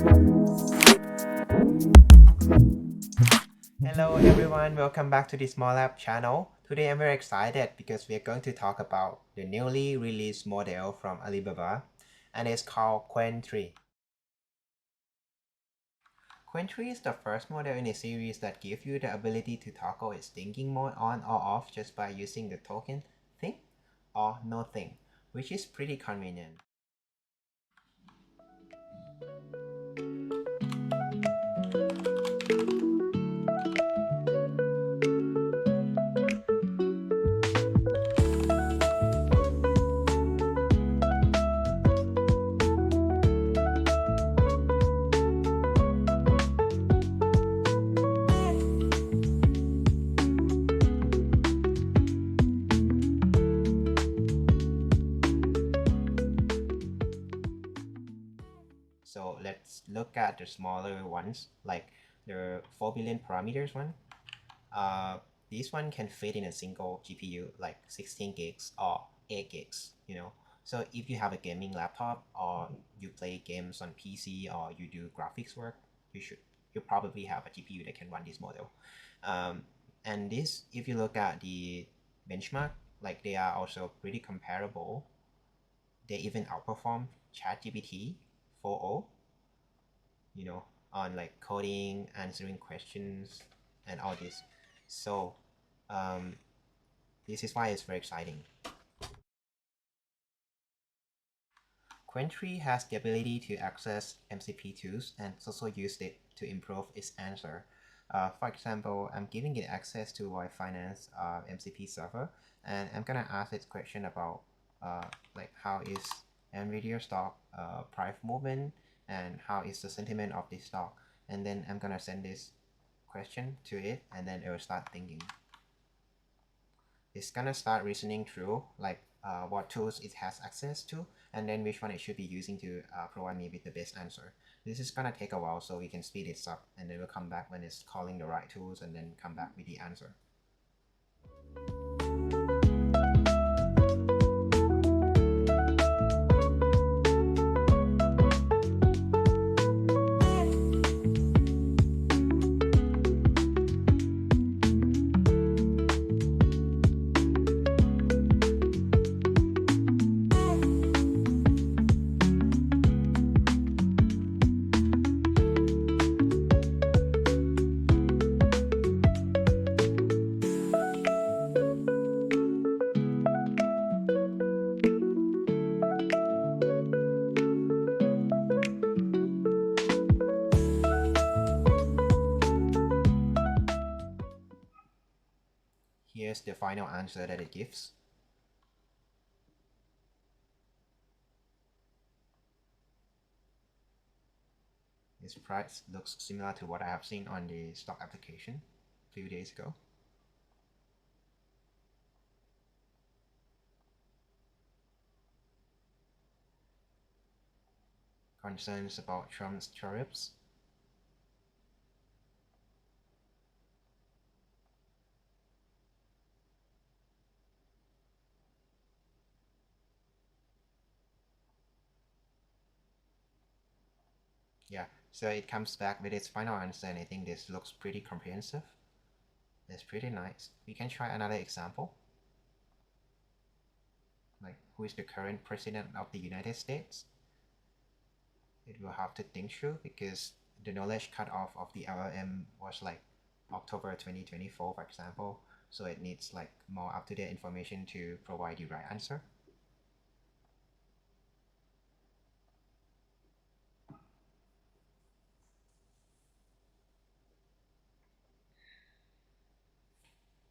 Hello everyone, welcome back to the Small Lab channel. Today I'm very excited because we are going to talk about the newly released model from Alibaba, and it's called Qwen3. Qwen3 is the first model in a series that gives you the ability to toggle its thinking mode on or off just by using the token think or no think, which is pretty convenient. So let's look at the smaller ones, like the 4 billion parameters one. Uh, this one can fit in a single GPU, like 16 gigs or 8 gigs, So if you have a gaming laptop or you play games on PC or you do graphics work, you probably have a GPU that can run this model. And this, if you look at the benchmark, like they are also pretty comparable. They even outperform ChatGPT 4.0, on like coding, answering questions, and all this. So um, this is why it's very exciting. Qwen3 has the ability to access MCP tools and also use it to improve its answer. For example, I'm giving it access to my finance MCP server, and I'm gonna ask it question about like how is NVIDIA stock price movement and how is the sentiment of this stock, and then I'm gonna send this question to it, and then it will start thinking. It's gonna start reasoning through like what tools it has access to, and then which one it should be using to provide me with the best answer. This is gonna take a while, so we can speed it up, and then we'll come back when it's calling the right tools, and then come back with the answer. Here's the final answer that it gives. This price looks similar to what I have seen on the stock application a few days ago. Concerns about Trump's tariffs. Yeah, so it comes back with its final answer, and I think this looks pretty comprehensive. It's pretty nice. We can try another example. Like, who is the current president of the United States? It will have to think through because the knowledge cutoff of the LLM was like October 2024, for example. So it needs like more up-to-date information to provide the right answer.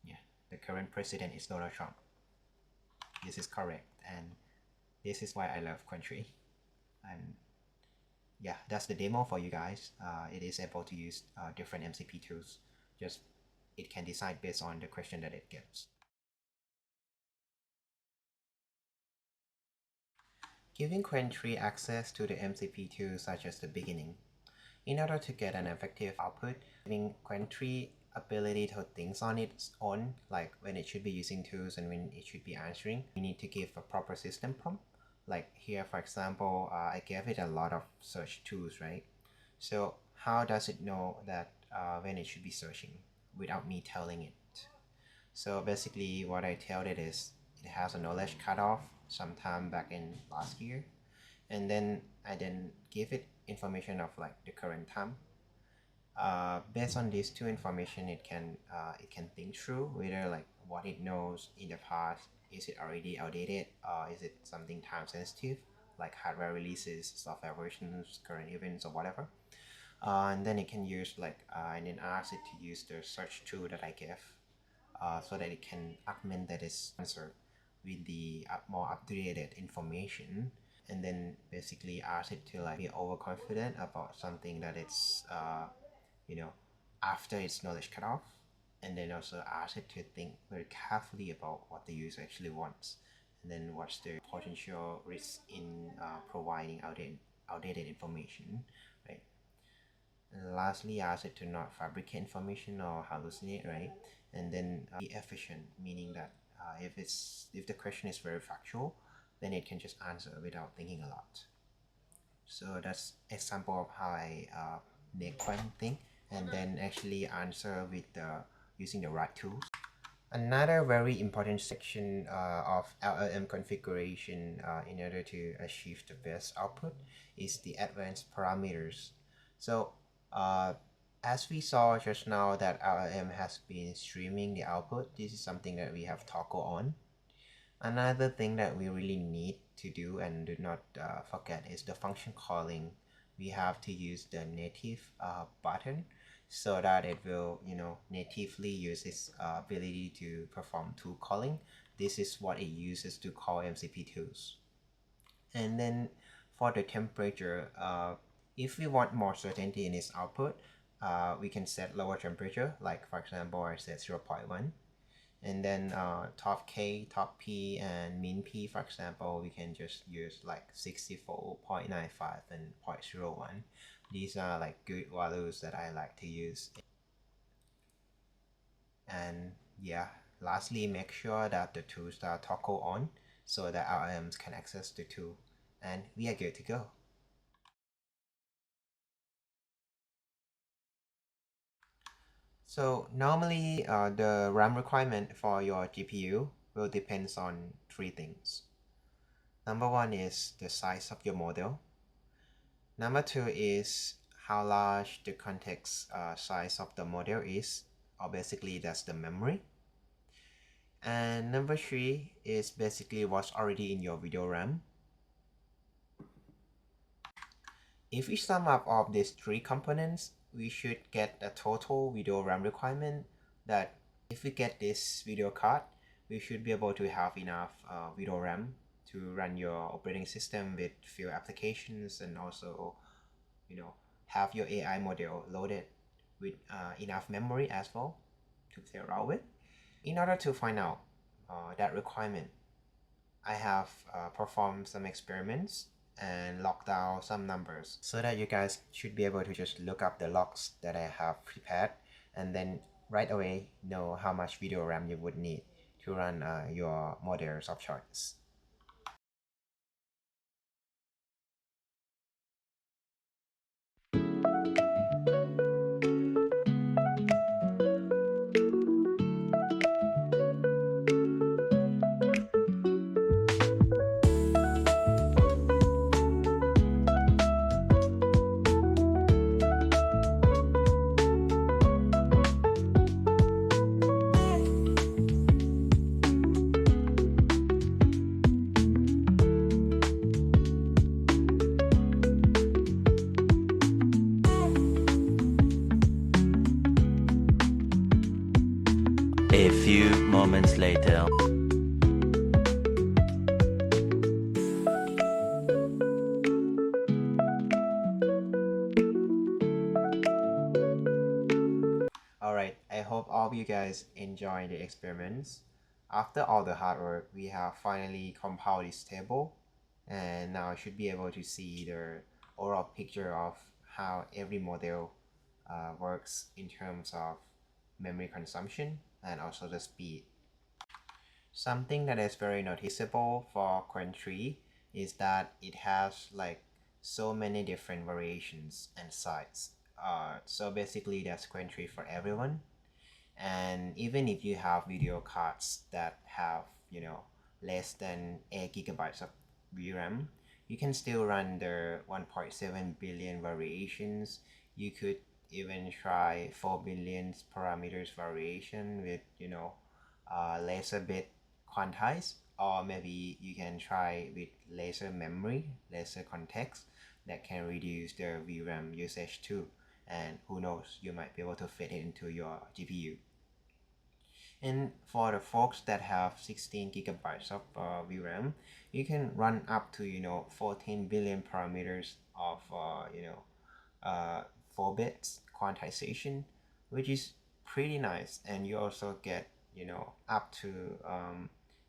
Yeah, the current president is Donald Trump. This is correct, and this is why I love Qwen3. And yeah, that's the demo for you guys. It is able to use different MCP tools. Just it can decide based on the question that it gets. Giving Qwen3 access to the MCP tools such as the beginning. In order to get an effective output, giving Qwen3 ability to think on its own, like when it should be using tools and when it should be answering, we need to give a proper system prompt. Like here, for example, I gave it a lot of search tools, right? So how does it know that when it should be searching without me telling it? So basically what I tell it is it has a knowledge cutoff sometime back in last year, and then I then give it information of like the current time. Based on these two information, it can think through whether like what it knows in the past, is it already outdated, or is it something time sensitive like hardware releases, software versions, current events, or whatever. And then it can use and then ask it to use the search tool that I gave, so that it can augment that its answer with the more updated information, and then basically ask it to like be overconfident about something that it's you know after its knowledge cut off, and then also ask it to think very carefully about what the user actually wants, and then what's the potential risk in providing outdated information, right? And lastly, ask it to not fabricate information or hallucinate, right? And then be efficient, meaning that if the question is very factual, then it can just answer without thinking a lot. So that's example of how I make Qwen3 and then actually answer with using the right tools. Another very important section of LLM configuration in order to achieve the best output is the advanced parameters. So as we saw just now that LLM has been streaming the output, this is something that we have toggle on. Another thing that we really need to do and do not forget is the function calling. We have to use the native button so that it will, natively use its ability to perform tool calling. This is what it uses to call MCP tools. And then for the temperature, if we want more certainty in its output, we can set lower temperature, like for example, I set 0.1. And then top K, top P, and min P, for example, we can just use like 64.95 and 0.01. These are like good values that I like to use. And yeah, lastly, make sure that the tools are toggle on so that RMs can access the tool, and we are good to go. So normally the RAM requirement for your GPU will depend on three things. Number one is the size of your model. Number two is how large the context size of the model is, or basically that's the memory. And number three is basically what's already in your video RAM. If we sum up all of these three components, we should get a total video RAM requirement that if we get this video card, we should be able to have enough video RAM to run your operating system with few applications, and also have your AI model loaded with enough memory as well to play around with. In order to find out that requirement, I have performed some experiments and logged down some numbers so that you guys should be able to just look up the logs that I have prepared, and then right away know how much video RAM you would need to run your models of choice. A few moments later. Alright, I hope all of you guys enjoy the experiments. After all the hard work, we have finally compiled this table, and now I should be able to see the overall picture of how every model works in terms of memory consumption and also the speed. Something that is very noticeable for Qwen3 is that it has like so many different variations and size. So basically that's Qwen3 for everyone. And even if you have video cards that have, less than 8 gigabytes of VRAM, you can still run the 1.7 billion variations. You could even try 4 billion parameters variation with, laser bit quantized, or maybe you can try with laser memory, laser context that can reduce the VRAM usage too. And who knows, you might be able to fit it into your GPU. And for the folks that have 16 gigabytes of VRAM, you can run up to 14 billion parameters of 4 bits quantization, which is pretty nice. And you also get up to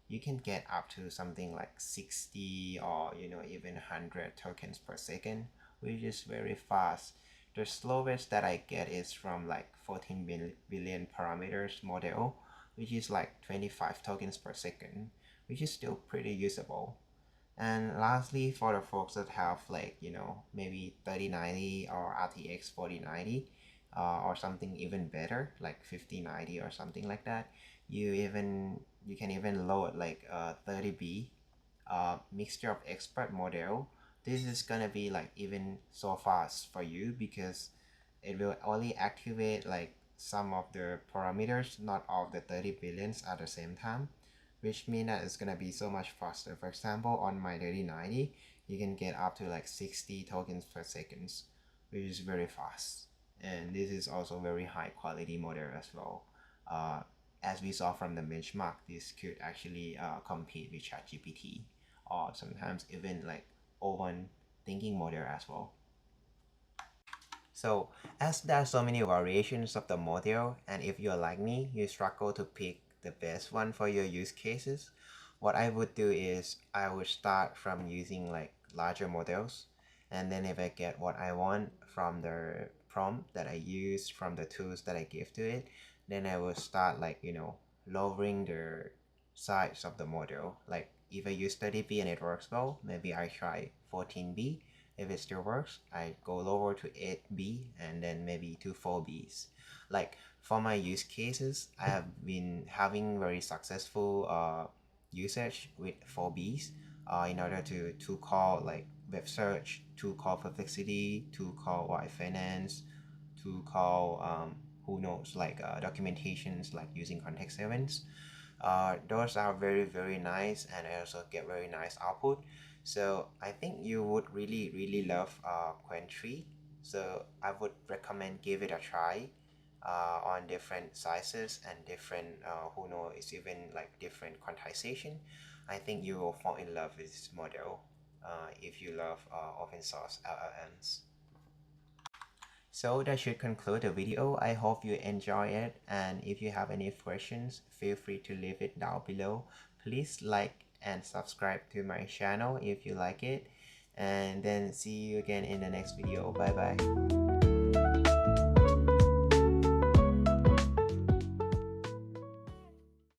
you can get up to something like 60 or even 100 tokens per second, which is very fast. The slowest that I get is from like 14 billion parameters model, which is like 25 tokens per second, which is still pretty usable. And lastly, for the folks that have like maybe 3090 or RTX 4090, or something even better like 5090 or something like that, you can even load like 30B mixture of expert model. This is gonna be like even so fast for you because it will only activate like some of the parameters, not all of the 30 billions at the same time, which means that it's gonna be so much faster. For example, on my 3090, you can get up to like 60 tokens per second, which is very fast. And this is also very high quality model as well. As we saw from the benchmark, this could actually compete with ChatGPT, or sometimes even like O1 thinking model as well. So as there are so many variations of the model, and if you're like me, you struggle to pick the best one for your use cases, what I would do is I would start from using like larger models, and then if I get what I want from the prompt that I use, from the tools that I give to it, then I will start like lowering the size of the model. Like if I use 30B and it works well, maybe I try 14B. If it still works, I go lower to 8B and then maybe to 4Bs. Like for my use cases, I have been having very successful usage with 4Bs in order to call like web search, to call perplexity, to call Y finance, to call who knows, like documentations like using context events. Those are very nice, and I also get very nice output. So I think you would really love Qwen3. So I would recommend give it a try on different sizes and different who knows, even like different quantization. I think you will fall in love with this model if you love open source LLMs. So that should conclude the video. I hope you enjoy it, and if you have any questions, feel free to leave it down below. Please like and subscribe to my channel if you like it, and then see you again in the next video. Bye bye.